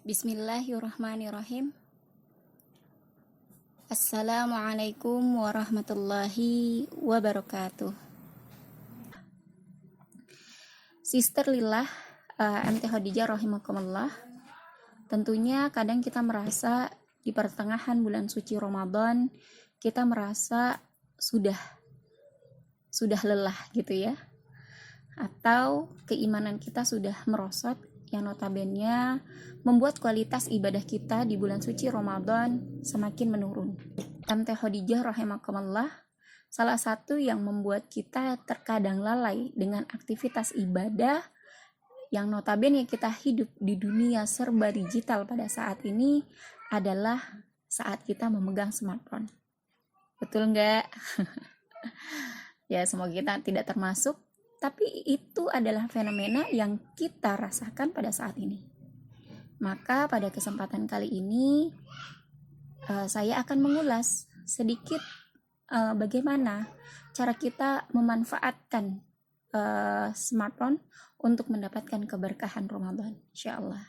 Bismillahirrahmanirrahim. Assalamualaikum warahmatullahi wabarakatuh. Sister Lillah, MT Khadijah rahimakumullah. Tentunya kadang kita merasa di pertengahan bulan suci Ramadan kita merasa sudah lelah gitu ya. Atau keimanan kita sudah merosot yang notabene membuat kualitas ibadah kita di bulan suci Ramadan semakin menurun. MT Khadijah rahimakumullah, salah satu yang membuat kita terkadang lalai dengan aktivitas ibadah yang notabene kita hidup di dunia serba digital pada saat ini adalah saat kita memegang smartphone. Betul nggak? Ya, semoga kita tidak termasuk. Tapi itu adalah fenomena yang kita rasakan pada saat ini. Maka pada kesempatan kali ini saya akan mengulas sedikit bagaimana cara kita memanfaatkan smartphone untuk mendapatkan keberkahan Ramadan, insyaallah.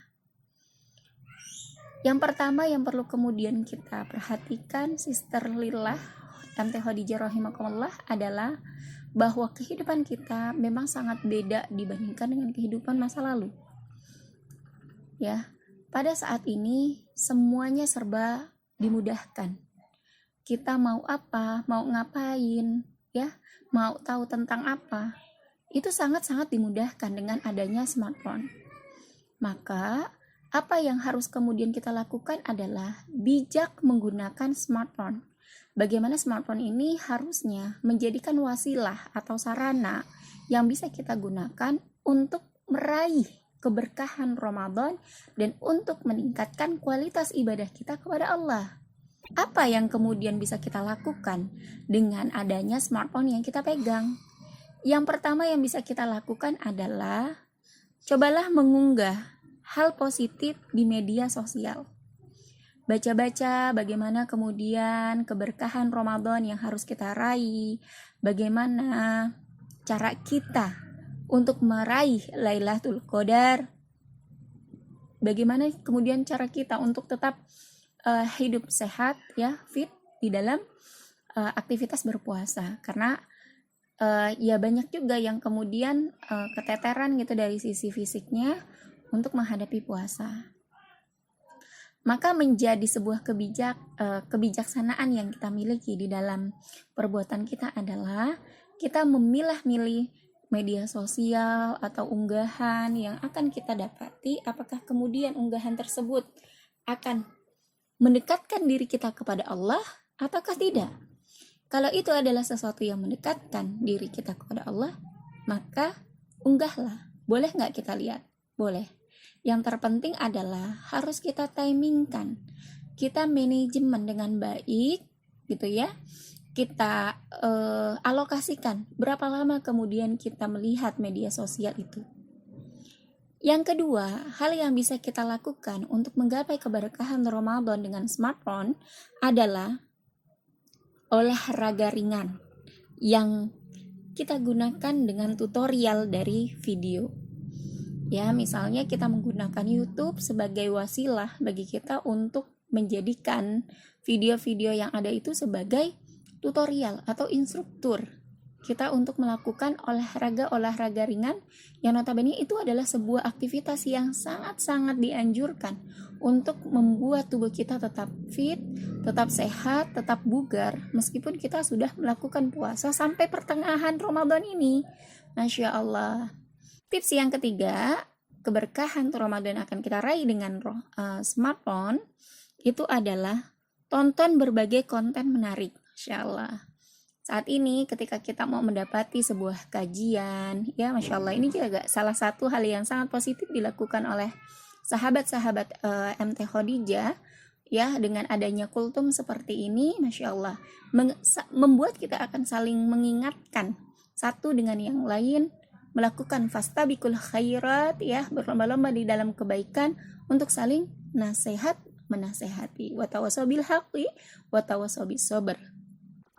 Yang pertama yang perlu kemudian kita perhatikan, Sister Lillah, MT Khadijah rahimakumullah, adalah bahwa kehidupan kita memang sangat beda dibandingkan dengan kehidupan masa lalu. Ya, pada saat ini semuanya serba dimudahkan. Kita mau apa, mau ngapain, ya, mau tahu tentang apa, itu sangat-sangat dimudahkan dengan adanya smartphone. Maka, apa yang harus kemudian kita lakukan adalah bijak menggunakan smartphone. Bagaimana smartphone ini harusnya menjadikan wasilah atau sarana yang bisa kita gunakan untuk meraih keberkahan Ramadan dan untuk meningkatkan kualitas ibadah kita kepada Allah. Apa yang kemudian bisa kita lakukan dengan adanya smartphone yang kita pegang? Yang pertama yang bisa kita lakukan adalah cobalah mengunggah hal positif di media sosial. Baca-baca bagaimana kemudian keberkahan Ramadan yang harus kita raih, bagaimana cara kita untuk meraih Lailatul Qadar, bagaimana kemudian cara kita untuk tetap hidup sehat, ya, fit di dalam aktivitas berpuasa. Karena ya banyak juga yang kemudian keteteran gitu dari sisi fisiknya untuk menghadapi puasa. Maka menjadi sebuah kebijaksanaan yang kita miliki di dalam perbuatan kita adalah kita memilah-milih media sosial atau unggahan yang akan kita dapati, apakah kemudian unggahan tersebut akan mendekatkan diri kita kepada Allah ataukah tidak. Kalau itu adalah sesuatu yang mendekatkan diri kita kepada Allah, maka unggahlah. Boleh nggak kita lihat? Boleh. Yang terpenting adalah harus kita timingkan, kita manajemen dengan baik gitu ya. Kita alokasikan berapa lama kemudian kita melihat media sosial itu. Yang kedua, hal yang bisa kita lakukan untuk menggapai keberkahan Ramadan dengan smartphone adalah olahraga ringan yang kita gunakan dengan tutorial dari video. Ya, misalnya kita menggunakan YouTube sebagai wasilah bagi kita untuk menjadikan video-video yang ada itu sebagai tutorial atau instruktur kita untuk melakukan olahraga ringan yang notabene itu adalah sebuah aktivitas yang sangat-sangat dianjurkan untuk membuat tubuh kita tetap fit, tetap sehat, tetap bugar meskipun kita sudah melakukan puasa sampai pertengahan Ramadan ini. Masya Allah. Tips yang ketiga, keberkahan Ramadan akan kita raih dengan smartphone, itu adalah tonton berbagai konten menarik. Masya Allah. Saat ini ketika kita mau mendapati sebuah kajian, ya Masya Allah, ini juga salah satu hal yang sangat positif dilakukan oleh sahabat-sahabat MT Khadijah, ya, dengan adanya kultum seperti ini, Masya Allah, membuat kita akan saling mengingatkan satu dengan yang lain, melakukan fastabiqul khairat, ya, berlomba-lomba di dalam kebaikan untuk saling menasehati. Wa tawassaw bil haqqi wa tawassaw bis sabr.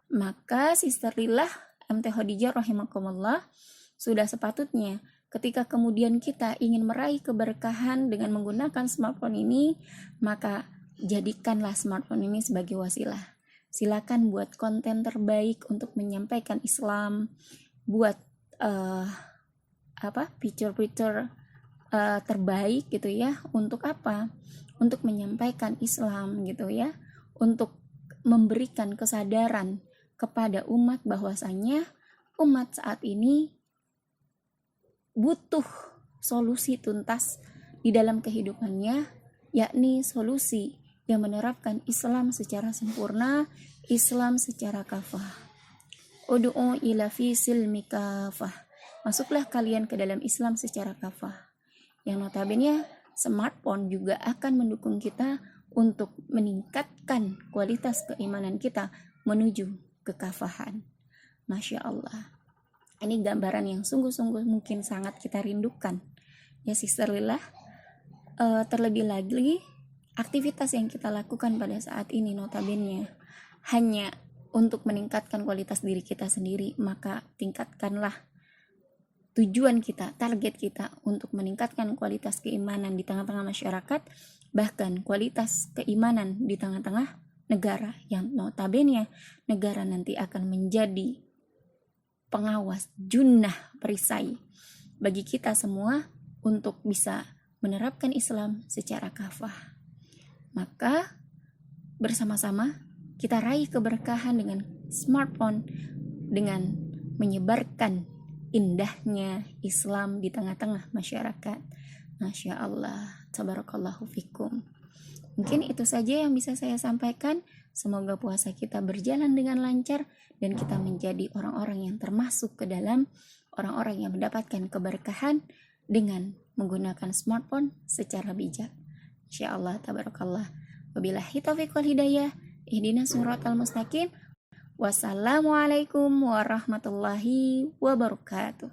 Maka Sister Lillah MT Khadijah rahimakumullah sudah sepatutnya ketika kemudian kita ingin meraih keberkahan dengan menggunakan smartphone ini, maka jadikanlah smartphone ini sebagai wasilah. Silakan buat konten terbaik untuk menyampaikan Islam, buat fitur-fitur terbaik gitu ya. Untuk apa? Untuk menyampaikan Islam gitu ya, untuk memberikan kesadaran kepada umat bahwasanya umat saat ini butuh solusi tuntas di dalam kehidupannya, yakni solusi yang menerapkan Islam secara sempurna, Islam secara kafah. Ud'u ila fi silmi kafah. Masuklah kalian ke dalam Islam secara kafah. Yang notabene smartphone juga akan mendukung kita untuk meningkatkan kualitas keimanan kita menuju kekafahan. Masya Allah. Ini gambaran yang sungguh-sungguh mungkin sangat kita rindukan. Ya sister lillah, terlebih lagi aktivitas yang kita lakukan pada saat ini notabene hanya untuk meningkatkan kualitas diri kita sendiri, maka tingkatkanlah tujuan kita, target kita untuk meningkatkan kualitas keimanan di tengah-tengah masyarakat, bahkan kualitas keimanan di tengah-tengah negara yang notabene negara nanti akan menjadi pengawas junnah perisai bagi kita semua untuk bisa menerapkan Islam secara kafah. Maka bersama-sama kita raih keberkahan dengan smartphone, dengan menyebarkan indahnya Islam di tengah-tengah masyarakat. Masya Allah, tabarakallahu fikum. Mungkin itu saja yang bisa saya sampaikan. Semoga puasa kita berjalan dengan lancar dan kita menjadi orang-orang yang termasuk ke dalam orang-orang yang mendapatkan keberkahan dengan menggunakan smartphone secara bijak. Insya Allah, tabarakallah. Wabillahi taufiq wal hidayah. Ihdinas siratal mustaqim. Wassalamualaikum warahmatullahi wabarakatuh.